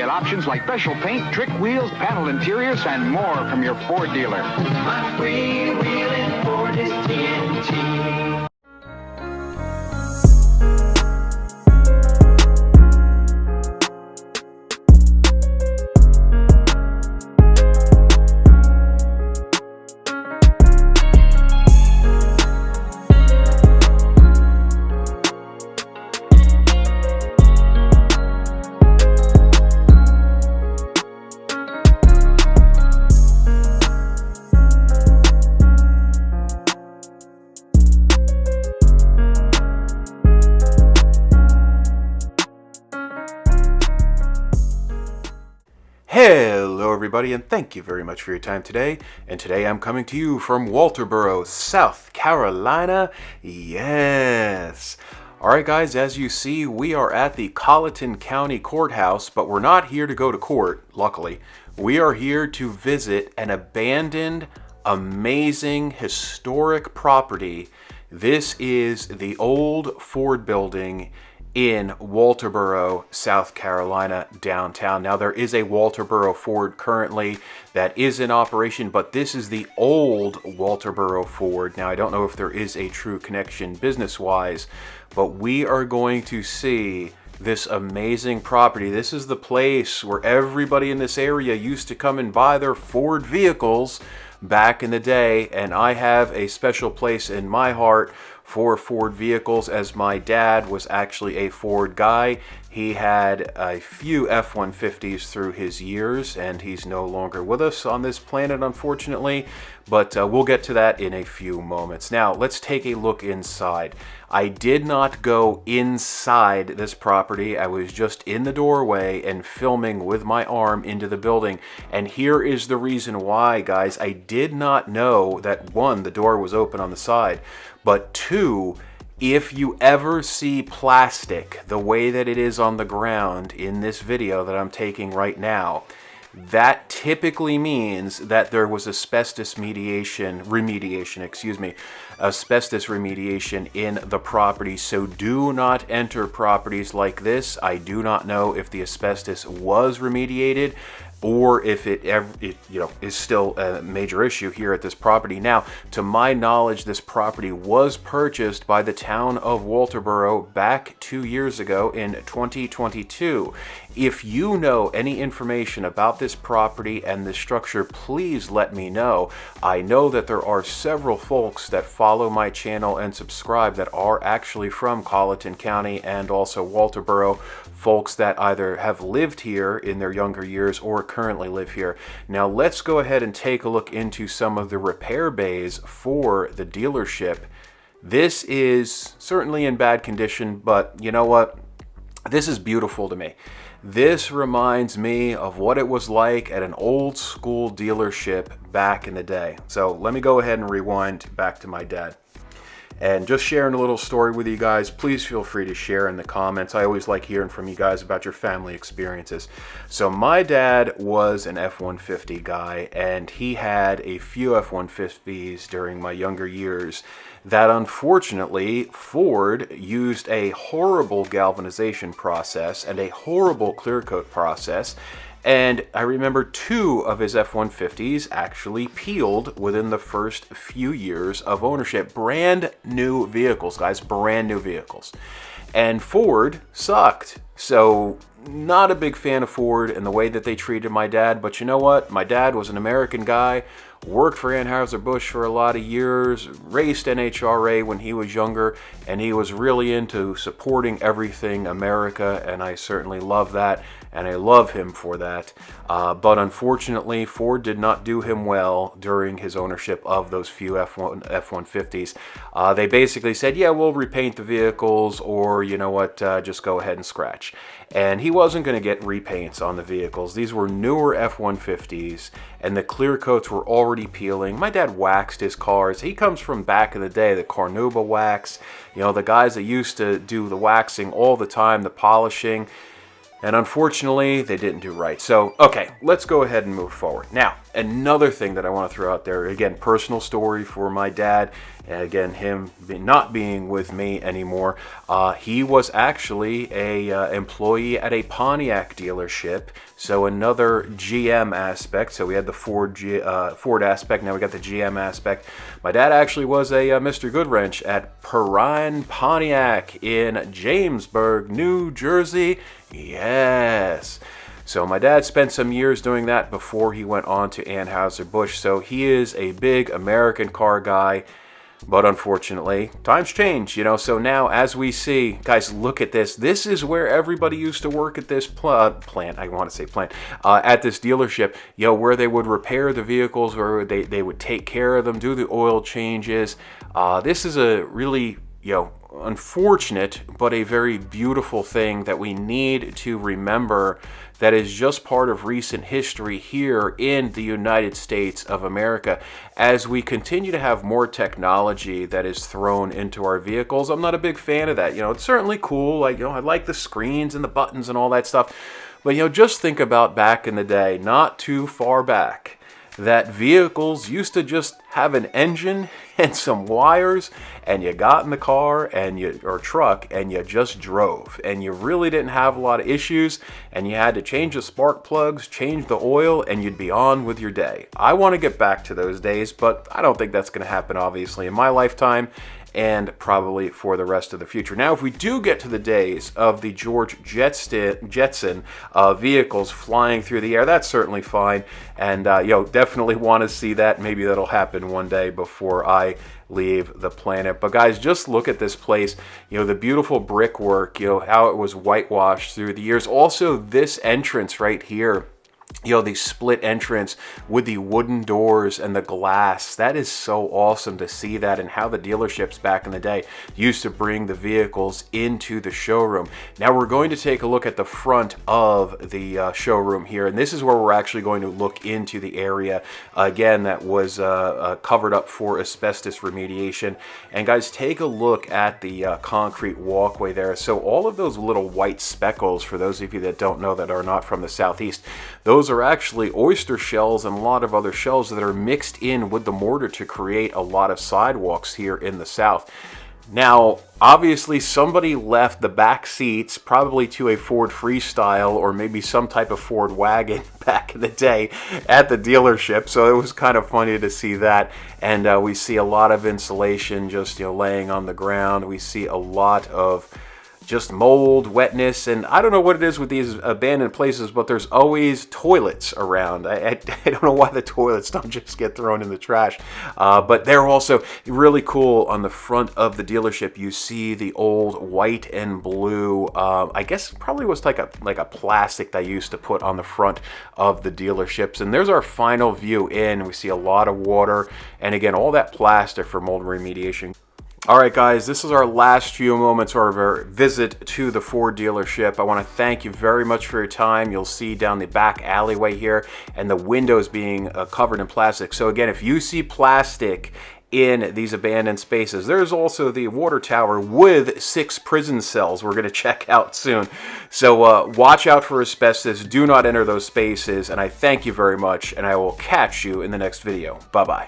get options like special paint, trick wheels, panel interiors, and more from your Ford dealer. My freewheeling Ford is TNT. Hello everybody, and thank you very much for your time today. And today I'm coming to you from Walterboro, South Carolina. Yes. Alright guys, as you see, we are at the Colleton County Courthouse, but we're not here to go to court, luckily. We are here to visit an abandoned, amazing, historic property. This is the old Ford building in Walterboro, South Carolina, downtown. Now, there is a Walterboro Ford currently that is in operation, but this is the old Walterboro Ford. Now, I don't know if there is a true connection business-wise, but we are going to see this amazing property. This is the place where everybody in this area used to come and buy their Ford vehicles back in the day, and I have a special place in my heart for Ford vehicles, as my dad was actually a Ford guy. He had a few F-150s through his years, and he's no longer with us on this planet, unfortunately, but we'll get to that in a few moments. Now, let's take a look inside. I did not go inside this property. I was just in the doorway and filming with my arm into the building, and here is the reason why, guys. I did not know that, one, the door was open on the side, but two, if you ever see plastic the way that it is on the ground in this video that I'm taking right now, that typically means that there was asbestos remediation in the property. So do not enter properties like this. I do not know if the asbestos was remediated or if it is still a major issue here at this property. Now, to my knowledge, this property was purchased by the town of Walterboro back 2 years ago in 2022. If you know any information about this property and this structure, please let me know. I know that there are several folks that follow my channel and subscribe that are actually from Colleton County and also Walterboro, folks that either have lived here in their younger years or currently live here. Now let's go ahead and take a look into some of the repair bays for the dealership. This is certainly in bad condition, but you know what? This is beautiful to me. This reminds me of what it was like at an old school dealership back in the day. So let me go ahead and rewind back to my dad. And just sharing a little story with you guys. Please feel free to share in the comments. I always like hearing from you guys about your family experiences. So my dad was an F-150 guy, and he had a few F-150s during my younger years that unfortunately Ford used a horrible galvanization process and a horrible clear coat process. And I remember 2 of his F-150s actually peeled within the first few years of ownership. Brand new vehicles, guys, brand new vehicles. And Ford sucked. So not a big fan of Ford and the way that they treated my dad. But you know what? My dad was an American guy, worked for Anheuser-Busch for a lot of years, raced NHRA when he was younger, and he was really into supporting everything America, and I certainly love that. And I love him for that. But unfortunately, Ford did not do him well during his ownership of those few F-150s. They basically said, yeah, we'll repaint the vehicles, or you know what, just go ahead and scratch. And he wasn't going to get repaints on the vehicles. These were newer F-150s, and the clear coats were already peeling. My dad waxed his cars. He comes from back in the day, the Carnauba wax. You know, the guys that used to do the waxing all the time, the polishing. And unfortunately, they didn't do right. So, okay, let's go ahead and move forward. Now, another thing that I want to throw out there, again, personal story for my dad, and again, him not being with me anymore. He was actually a employee at a Pontiac dealership, so another GM aspect. So we had the Ford aspect, now we got the GM aspect. My dad actually was a Mr. Goodwrench at Perrine Pontiac in Jamesburg, New Jersey. Yes. So my dad spent some years doing that before he went on to Anheuser-Busch. So he is a big American car guy. But unfortunately, times change, you know. So now, as we see, guys, look at this. This is where everybody used to work at this plant. I want to say plant. At this dealership, you know, where they would repair the vehicles, where they would take care of them, do the oil changes. This is a really, you know, unfortunate, but a very beautiful thing that we need to remember, that is just part of recent history here in the United States of America. As we continue to have more technology that is thrown into our vehicles, I'm not a big fan of that. You know, it's certainly cool. Like, you know, I like the screens and the buttons and all that stuff. But, you know, just think about back in the day, not too far back, that vehicles used to just have an engine and some wires, and you got in the car or truck and you just drove, and you really didn't have a lot of issues, and you had to change the spark plugs, change the oil, and you'd be on with your day. I want to get back to those days, but I don't think that's going to happen, obviously, in my lifetime, and probably for the rest of the future. Now, if we do get to the days of the George Jetson vehicles flying through the air, that's certainly fine. And, you know, definitely want to see that. Maybe that'll happen one day before I leave the planet. But guys, just look at this place. You know, the beautiful brickwork, you know, how it was whitewashed through the years. Also, this entrance right here, you know, the split entrance with the wooden doors and the glass. That is so awesome to see that, and how the dealerships back in the day used to bring the vehicles into the showroom. Now we're going to take a look at the front of the showroom here, and this is where we're actually going to look into the area again that was covered up for asbestos remediation. And guys, take a look at the concrete walkway there. So all of those little white speckles, for those of you that don't know, that are not from the southeast, those are actually oyster shells and a lot of other shells that are mixed in with the mortar to create a lot of sidewalks here in the South. Now, obviously, somebody left the back seats, probably to a Ford Freestyle or maybe some type of Ford wagon back in the day at the dealership. So it was kind of funny to see that. And we see a lot of insulation just, you know, laying on the ground. We see a lot of just mold, wetness, and I don't know what it is with these abandoned places, but there's always toilets around. I don't know why the toilets don't just get thrown in the trash, but they're also really cool. On the front of the dealership, you see the old white and blue, I guess it probably was like a plastic they used to put on the front of the dealerships. And there's our final view in. We see a lot of water, and again, all that plastic for mold remediation. All right, guys, this is our last few moments of our visit to the Ford dealership. I want to thank you very much for your time. You'll see down the back alleyway here, and the windows being covered in plastic. So again, if you see plastic in these abandoned spaces, there's also the water tower with 6 prison cells we're going to check out soon. So watch out for asbestos. Do not enter those spaces. And I thank you very much, and I will catch you in the next video. Bye-bye.